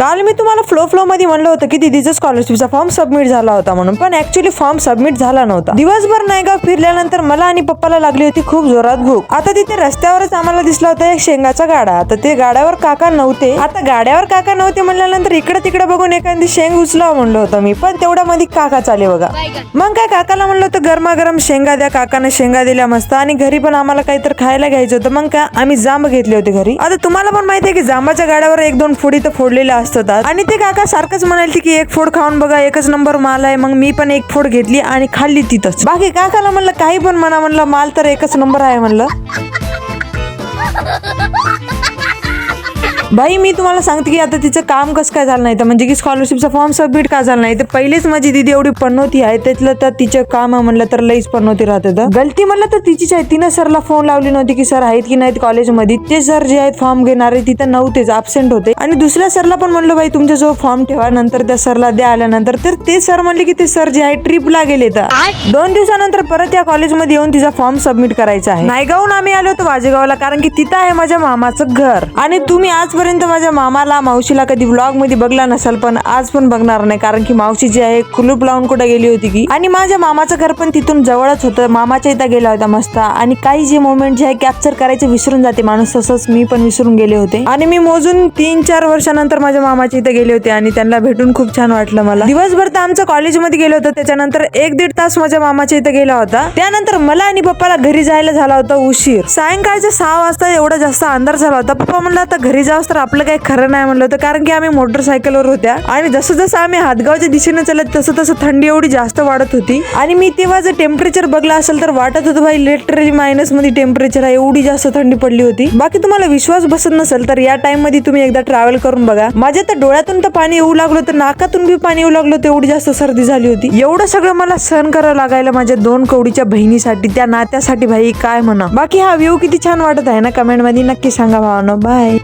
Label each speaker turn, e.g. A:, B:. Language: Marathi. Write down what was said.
A: काल मी तुम्हाला फ्लो मध्ये म्हणलं होतं की दीदीचा स्कॉलरशिपचा फॉर्म सबमिट झाला होता म्हणून, पण ऍक्च्युली फॉर्म सबमिट झाला नव्हता. दिवसभर नायगाव फिरल्यानंतर मला आणि पप्पाला लागली होती खूप जोरात भूक. आता तिथे रस्त्यावरच आम्हाला दिसला होता एक शेंगाचा गाडा. आता ते गाड्यावर काका नव्हते. आता गाड्यावर काका नव्हते म्हणल्यानंतर इकडे तिकडे बघून एखादी शेंग उचलावं म्हणलं होतं मी, पण तेवढ्या मध्ये काका चाले बघा. मग काय काकाला म्हणलं होतं गरमागरम शेंगा द्या. काकाने शेंगा दिल्या मस्त, आणि घरी पण आम्हाला काहीतरी खायला घ्यायचं होतं. मग काय आम्ही जांब घेतले होते घरी. आता तुम्हाला पण माहिती आहे की जांबाच्या गाड्यावर एक दोन फोडी तर फोडलेल्या असतात, आणि ते काका सारखंच म्हणाले की एक फोड खाऊन बघा, एकच नंबर माल आहे. मग मी पण एक फोड घेतली आणि खाल्ली तिथंच. बाकी काकाला म्हणलं काही पण म्हणलं माल तर एकच नंबर आहे म्हणलं. भाई मी तुम्हाला सांगते की आता तिचं काम कसं काय झालं नाही तर, म्हणजे की स्कॉलरशिपचा फॉर्म सबमिट का झाला नाही तर, पहिलेच माझी दीदी एवढी पनोती आहे, त्यातलं तर तिचं काम म्हणलं तर लईच पनोती राहते. गलती म्हणलं तर तिचीच आहे. तिनं सरला फोन लावली नव्हती की सर आहेत की नाहीत कॉलेजमध्ये. ते सर जे आहेत फॉर्म घेणारे तिथं नव्हतेच, अब्सेंट होते. आणि दुसऱ्या सरला पण म्हणलं भाई तुमचा जो फॉर्म ठेवा, नंतर त्या सरला द्या आल्यानंतर. तर ते सर म्हणले की ते सर जे आहे ट्रिपला गेले. तर 2 दिवसानंतर परत या कॉलेजमध्ये येऊन तिचा फॉर्म सबमिट करायचा आहे. नायगावहून आम्ही आलो होतो वाजेगावला, कारण की तिथं आहे माझ्या मामाचं घर. आणि तुम्ही आजपर्यंत माझ्या मामाला मावशीला कधी व्लॉग मध्ये बघला नसाल, पण आज पण बघणार नाही, कारण की मावशी जी आहे कुलूप लावून कुठे गेली होती की. आणि माझ्या मामाचं घर पण तिथून जवळच होतं. मामाच्या इथं गेला होता मस्त. आणि काही जे मोमेंट जे आहे कॅप्चर करायचे विसरून जाते माणूस, तसंच मी पण विसरून गेले होते. आणि मी मोजून 3-4 वर्षानंतर माझ्या मामाच्या इथे गेले होते, आणि त्यांना भेटून खूप छान वाटलं मला. दिवसभर तर आमचं कॉलेजमध्ये गेलो होतं, त्याच्यानंतर 1-1.5 तास माझ्या मामाच्या इथे गेला होता. त्यानंतर मला आणि पप्पाला घरी जायला झाला होता उशीर. सायंकाळच्या 6 वाजता एवढा जास्त अंधार झाला होता. पप्पा म्हणलं आता घरी जाऊस तर आपलं काही खरं नाही म्हणलं होतं, कारण की आम्ही मोटरसायकलवर होत्या. आणि जसं जसं आम्ही हातगावच्या दिशेने चालत तसं तसं थंडी एवढी जास्त वाढत होती. आणि मी तेव्हा जर टेम्परेचर बघला असेल तर वाटत होतं भाई लिटरली मायनस मध्ये टेम्परेचर आहे, एवढी जास्त थंडी पडली होती. बाकी तुम्हाला विश्वास बसत नसेल तर या टाइम मध्ये तुम्ही एकदा ट्रॅव्हल करून बघा. माझ्या तर डोळ्यातून तर पाणी येऊ लागलं तर नाकातून बी पाणी येऊ लागलं, एवढी जास्त सर्दी झाली होती. एवढं सगळं मला सहन करावं लागायला माझ्या 2 कवडीच्या बहिणीसाठी, त्या नात्यासाठी भाई काय म्हणा. बाकी हा व्ह्यू किती छान वाटत आहे ना, कमेंट मध्ये नक्की सांगा भावानो. बाय.